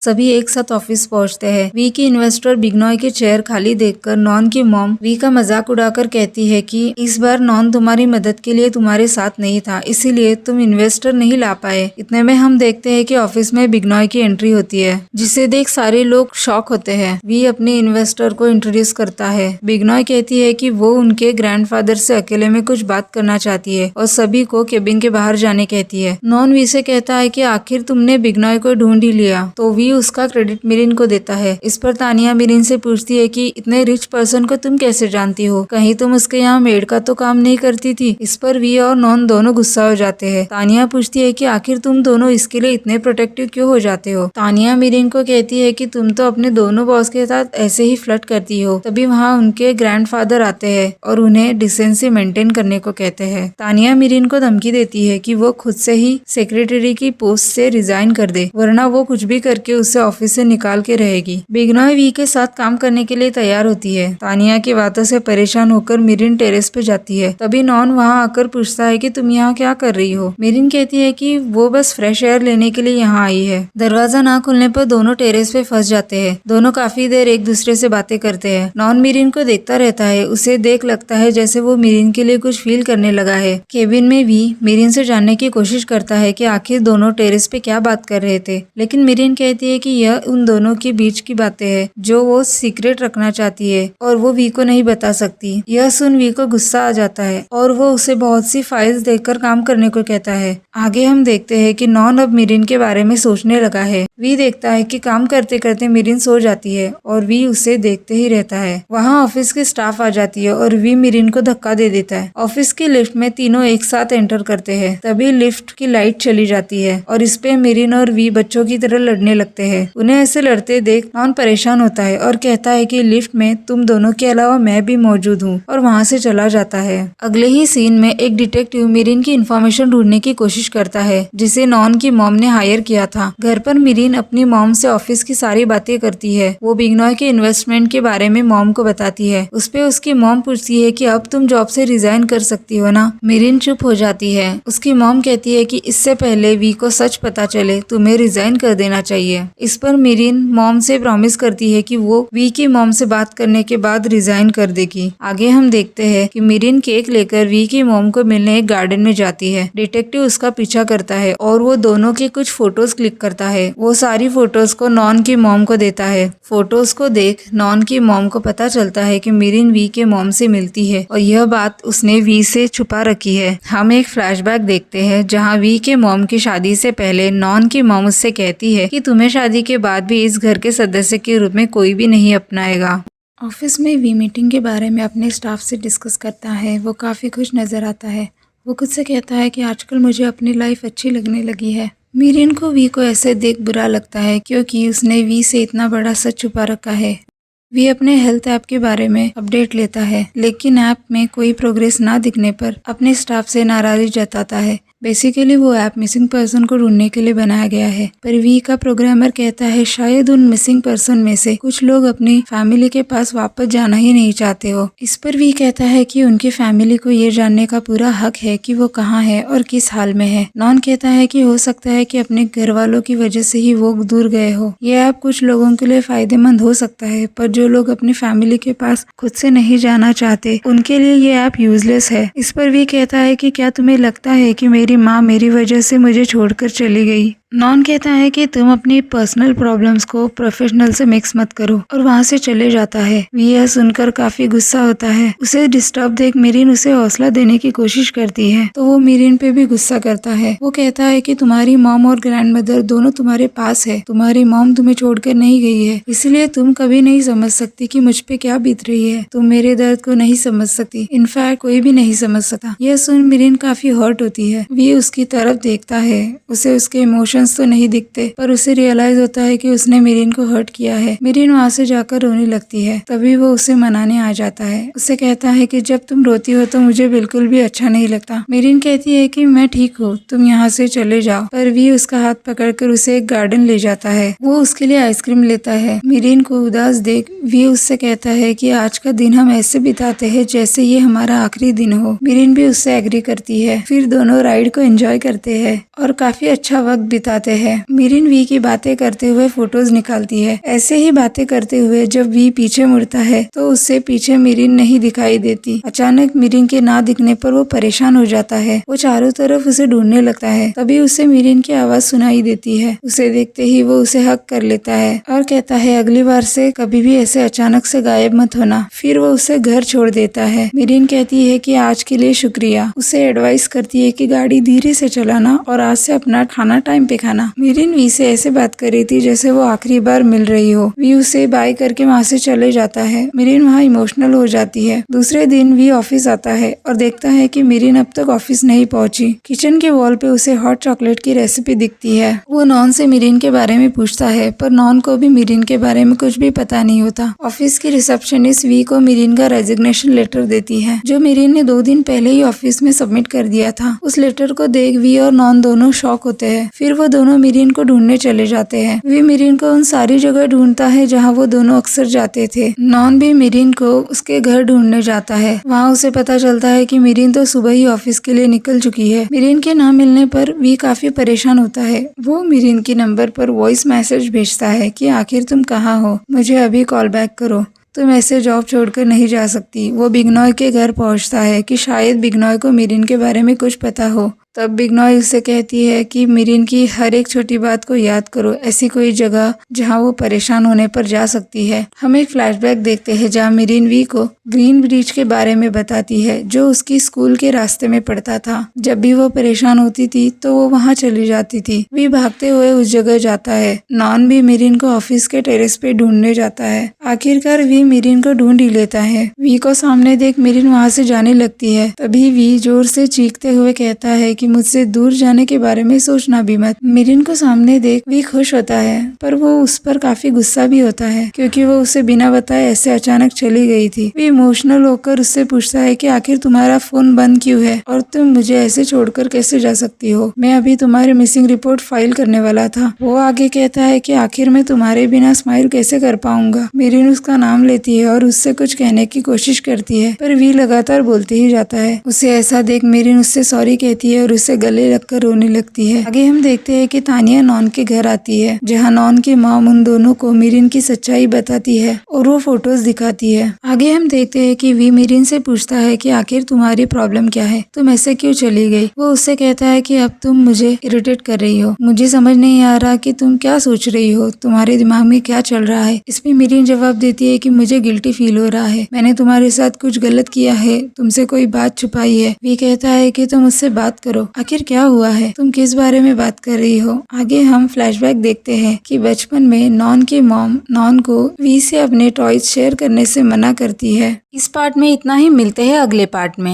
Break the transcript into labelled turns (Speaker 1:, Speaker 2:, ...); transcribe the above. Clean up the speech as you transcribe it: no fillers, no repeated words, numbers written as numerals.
Speaker 1: सभी एक साथ ऑफिस पहुंचते हैं। वी की इन्वेस्टर बिग्नॉय के चेयर खाली देखकर नॉन की मॉम वी का मजाक उड़ाकर कहती है कि इस बार नॉन तुम्हारी मदद के लिए तुम्हारे साथ नहीं था, इसीलिए तुम इन्वेस्टर नहीं ला पाए। इतने में हम देखते हैं कि ऑफिस में बिग्नॉय की एंट्री होती है, जिसे देख सारे लोग शॉक होते हैं। वी अपने इन्वेस्टर को इंट्रोड्यूस करता है। बिग्नॉय कहती है कि वो उनके ग्रैंडफादर से अकेले में कुछ बात करना चाहती है और सभी को केबिन के बाहर जाने कहती है। नॉन वी से कहता है कि आखिर तुमने बिग्नॉय को ढूंढ ही लिया, तो वी उसका क्रेडिट मिरिन को देता है। इस पर तानिया मिरिन से पूछती है कि इतने रिच पर्सन को तुम कैसे जानती हो, कहीं तुम उसके यहाँ मेड का तो काम नहीं करती थी। इस पर वी और नॉन दोनों गुस्सा हो जाते हैं। तानिया पूछती है कि आखिर तुम दोनों इसके लिए इतने प्रोटेक्टिव क्यों हो जाते हो। तानिया मिरिन को कहती है कि तुम तो अपने दोनों बॉस के साथ ऐसे ही फ्लर्ट करती हो। तभी वहाँ उनके ग्रैंडफादर आते हैं और उन्हें डिसेंसी मेंटेन करने को कहते हैं। तानिया मिरिन को धमकी देती है कि वो खुद से ही सेक्रेटरी की पोस्ट से रिजाइन कर दे, वरना वो कुछ भी करके उसे ऑफिस से निकाल के रहेगी। बिग्नॉय वी के साथ काम करने के लिए तैयार होती है। तानिया की बातों से परेशान होकर मिरिन टेरेस पे जाती है। तभी नॉन वहाँ आकर पूछता है कि तुम यहाँ क्या कर रही हो। मिरिन कहती है कि वो बस फ्रेश एयर लेने के लिए यहाँ आई है। दरवाजा ना खुलने पर दोनों टेरेस पे फंस जाते हैं। दोनों काफी देर एक दूसरे से बातें करते हैं। नॉन मिरिन को देखता रहता है। उसे देख लगता है जैसे वो मिरिन के लिए कुछ फील करने लगा है। केबिन में भी मिरिन से जानने की कोशिश करता है कि आखिर दोनों टेरेस पे क्या बात कर रहे थे, लेकिन मिरिन कहती है कि यह उन दोनों के बीच की बातें हैं जो वो सीक्रेट रखना चाहती है और वो वी को नहीं बता सकती। यह सुन वी को गुस्सा आ जाता है और वो उसे बहुत सी फाइल्स देखकर काम करने को कहता है। आगे हम देखते हैं कि नॉन अब मिरिन के बारे में सोचने लगा है। वी देखता है कि काम करते करते मिरिन सो जाती है और वी उसे देखते ही रहता है। वहाँ ऑफिस की स्टाफ आ जाती है और वी मिरिन को धक्का दे देता है। ऑफिस की लिफ्ट में तीनों एक साथ एंटर करते हैं। तभी लिफ्ट की लाइट चली जाती है और इस पे मिरिन और वी बच्चों की तरह लड़ने लगते हैं। उन्हें ऐसे लड़ते देख नॉन परेशान होता है और कहता है कि लिफ्ट में तुम दोनों के अलावा मैं भी मौजूद हूँ, और वहाँ से चला जाता है। अगले ही सीन में एक डिटेक्टिव मिरिन की इन्फॉर्मेशन ढूंढने की कोशिश करता है, जिसे नॉन की मॉम ने हायर किया था। घर पर मिरिन अपनी मॉम से ऑफिस की सारी बातें करती है। वो बिग्नॉय के इन्वेस्टमेंट के बारे में मॉम को बताती है। उस पे उसकी मॉम पूछती है कि अब तुम जॉब से रिजाइन कर सकती हो ना। मिरिन चुप हो जाती है। उसकी मॉम कहती है कि इससे पहले वी को सच पता चले तुम्हें रिजाइन कर देना चाहिए। इस पर मिरिन मॉम से प्रॉमिस करती है कि वो वी की मॉम से बात करने के बाद रिजाइन कर देगी। आगे हम देखते हैं कि मिरिन केक लेकर वी की मॉम को मिलने एक गार्डन में जाती है। डिटेक्टिव उसका पीछा करता है और वो दोनों की कुछ फोटोज क्लिक करता है। वो सारी फोटोज को नॉन की मॉम को देता है। फोटोज को देख नॉन की मॉम को पता चलता है कि मिरिन वी के मॉम से मिलती है और यह बात उसने वी से छुपा रखी है। हम एक फ्लैशबैक देखते हैं जहाँ वी के मॉम की शादी से पहले नॉन की मॉम उससे कहती है कि तुम्हें शादी के बाद भी इस घर के सदस्य के रूप में कोई भी नहीं अपनाएगा। ऑफिस में वी मीटिंग के बारे में अपने स्टाफ से डिस्कस करता है। वो काफ़ी खुश नज़र आता है। वो खुद से कहता है कि आजकल मुझे अपनी लाइफ अच्छी लगने लगी है। मिरिन को वी को ऐसे देख बुरा लगता है क्योंकि उसने वी से इतना बड़ा सच छुपा रखा है। वी अपने हेल्थ ऐप के बारे में अपडेट लेता है, लेकिन ऐप में कोई प्रोग्रेस ना दिखने पर अपने स्टाफ से नाराज़गी जताता है। बेसिकली वो ऐप मिसिंग पर्सन को ढूंढने के लिए बनाया गया है, पर वी का प्रोग्रामर कहता है शायद उन मिसिंग पर्सन में से कुछ लोग अपनी फैमिली के पास वापस जाना ही नहीं चाहते हो। इस पर वी कहता है कि उनकी फैमिली को ये जानने का पूरा हक है कि वो कहाँ है और किस हाल में है। नॉन कहता है कि हो सकता है कि अपने घर वालों की वजह से ही वो दूर गए हो। ये ऐप कुछ लोगों के लिए फायदेमंद हो सकता है, पर जो लोग अपनी फैमिली के पास खुद से नहीं जाना चाहते उनके लिए ये ऐप यूजलेस है। इस पर वी कहता है कि क्या तुम्हें लगता है कि मेरी माँ मेरी वजह से मुझे छोड़कर चली गई। नॉन कहता है कि तुम अपनी पर्सनल प्रॉब्लम्स को प्रोफेशनल से मिक्स मत करो और वहाँ से चले जाता है। वी यह सुनकर काफी गुस्सा होता है। उसे डिस्टर्ब देख मिरिन उसे हौसला देने की कोशिश करती है, तो वो मिरिन पे भी गुस्सा करता है। वो कहता है कि तुम्हारी मॉम और ग्रैंडमदर दोनों तुम्हारे पास है। तुम्हारी मॉम तुम्हें छोड़कर नहीं गई है, इसलिए तुम कभी नहीं समझ सकती कि मुझ पे क्या बीत रही है। तुम मेरे दर्द को नहीं समझ सकती, इनफैक्ट कोई भी नहीं समझ सकता। यह सुन मिरिन काफी हर्ट होती है। वी उसकी तरफ देखता है। उसे उसके इमोशंस तो नहीं दिखते, पर उसे रियलाइज होता है कि उसने मिरिन को हर्ट किया है। मिरिन वहाँ से जाकर रोने लगती है। तभी वो उसे मनाने आ जाता है। उसे कहता है कि जब तुम रोती हो तो मुझे बिल्कुल भी अच्छा नहीं लगता। मिरिन कहती है कि मैं ठीक हूँ, तुम यहाँ से चले जाओ, पर वी उसका हाथ पकड़कर उसे एक गार्डन ले जाता है। वो उसके लिए आइसक्रीम लेता है। मिरिन को उदास देख वी उससे कहता है कि आज का दिन हम ऐसे बिताते हैं जैसे ये हमारा आखिरी दिन हो। मिरिन भी उससे एग्री करती है। फिर दोनों राइड को एंजॉय करते हैं और काफी अच्छा वक्त बिताते हैं। मीरिन वी की बातें करते हुए फोटोज निकालती है। ऐसे ही बातें करते हुए जब वी पीछे मुड़ता है तो उससे पीछे मीरिन नहीं दिखाई देती। अचानक मीरिन के ना दिखने पर वो परेशान हो जाता है। वो चारों तरफ उसे ढूंढने लगता है। तभी उसे मीरिन की आवाज सुनाई देती है। उसे देखते ही वो उसे हक कर लेता है और कहता है अगली बार से कभी भी ऐसे अचानक से गायब मत होना। फिर वो उसे घर छोड़ देता है। मीरिन कहती है कि आज के लिए शुक्रिया। उसे एडवाइस करती है कि गाड़ी धीरे से चलाना और आज से अपना खाना टाइम पे खाना। मीरिन वी से ऐसे बात कर रही थी जैसे वो आखिरी बार मिल रही हो। वी उसे बाय करके वहाँ से चले जाता है। मीरिन वहाँ इमोशनल हो जाती है। दूसरे दिन वी ऑफिस आता है और देखता है कि मीरिन अब तक ऑफिस नहीं पहुंची। किचन के वॉल पे उसे हॉट चॉकलेट की रेसिपी दिखती है। वो नॉन से मीरिन के बारे में पूछता है पर नॉन को भी मीरिन के बारे में कुछ भी पता नहीं होता। ऑफिस की रिसेप्शनिस्ट वी को मीरिन का रेजिग्नेशन लेटर देती है जो मीरिन ने 2 दिन पहले ही ऑफिस में सबमिट कर दिया था। उस लेटर को देख वी और नॉन दोनों शॉक होते हैं। फिर वो दोनों मीरिन को ढूंढने चले जाते हैं। वी मीरिन को उन सारी जगह ढूंढता है जहाँ वो दोनों अक्सर जाते थे। नॉन भी मीरिन को उसके घर ढूंढने जाता है। वहाँ उसे पता चलता है कि मीरिन तो सुबह ही ऑफिस के लिए निकल चुकी है। मीरिन के ना मिलने पर वी काफी परेशान होता है। वो मीरिन के नंबर पर वॉइस मैसेज भेजता है कि आखिर तुम कहाँ हो, मुझे अभी कॉल बैक करो, तुम ऐसे जॉब छोड़कर नहीं जा सकती। वो बिग्नॉय के घर पहुंचता है कि शायद बिग्नॉय को मीरिन के बारे में कुछ पता हो। तब बिग्नॉय उससे कहती है कि मीरिन की हर एक छोटी बात को याद करो, ऐसी कोई जगह जहां वो परेशान होने पर जा सकती है। हम एक फ्लैशबैक देखते हैं जहां मीरिन वी को ग्रीन ब्रिज के बारे में बताती है जो उसकी स्कूल के रास्ते में पड़ता था। जब भी वो परेशान होती थी तो वो वहाँ चली जाती थी। वी भागते हुए उस जगह जाता है। नॉन भी मीरिन को ऑफिस के टेरेस पे ढूंढने जाता है। आखिरकार वी मीरिन को ढूंढ ही लेता है। वी को सामने देख मीरिन वहाँ से जाने लगती है। तभी वी जोर से चीखते हुए कहता है कि मुझसे दूर जाने के बारे में सोचना भी मत। मीरिन को सामने देख वी खुश होता है पर वो उस पर काफी गुस्सा भी होता है क्योंकि वो उसे बिना बताए ऐसे अचानक चली गई थी। वी इमोशनल होकर उससे पूछता है कि आखिर तुम्हारा फोन बंद क्यों है और तुम मुझे ऐसे छोड़कर कैसे जा सकती हो। मैं अभी तुम्हारी मिसिंग रिपोर्ट फाइल करने वाला था। वो आगे कहता है कि आखिर मैं तुम्हारे बिना स्माइल कैसे कर पाऊंगा। मीरिन उसका नाम लेती है और उससे कुछ कहने की कोशिश करती है पर वी लगातार बोलते ही जाता है। उसे ऐसा देख मीरिन उससे सॉरी कहती है और उसे गले लगकर रोने लगती है। आगे हम देखते हैं कि तानिया नॉन के घर आती है जहाँ नॉन की मॉम उन दोनों को मीरिन की सच्चाई बताती है और वो फोटोज दिखाती है। आगे हम देखते हैं कि वी मीरिन से पूछता है कि आखिर तुम्हारी प्रॉब्लम क्या है, तुम ऐसे क्यों चली गई। वो उससे कहता है कि अब तुम मुझे इरिटेट कर रही हो, मुझे समझ नहीं आ रहा कि तुम क्या सोच रही हो, तुम्हारे दिमाग में क्या चल रहा है। इस पे मीरिन जवाब देती है कि मुझे गिल्टी फील हो रहा है, मैंने तुम्हारे साथ कुछ गलत किया है, तुमसे कोई बात छुपाई है। वी कहता है कि तुम मुझसे बात करो, आखिर क्या हुआ है, तुम किस बारे में बात कर रही हो। आगे हम फ्लैशबैक देखते हैं कि बचपन में नॉन की मॉम नॉन को वी से अपने टॉयज शेयर करने से मना करती है। इस पार्ट में इतना ही, मिलते हैं अगले पार्ट में।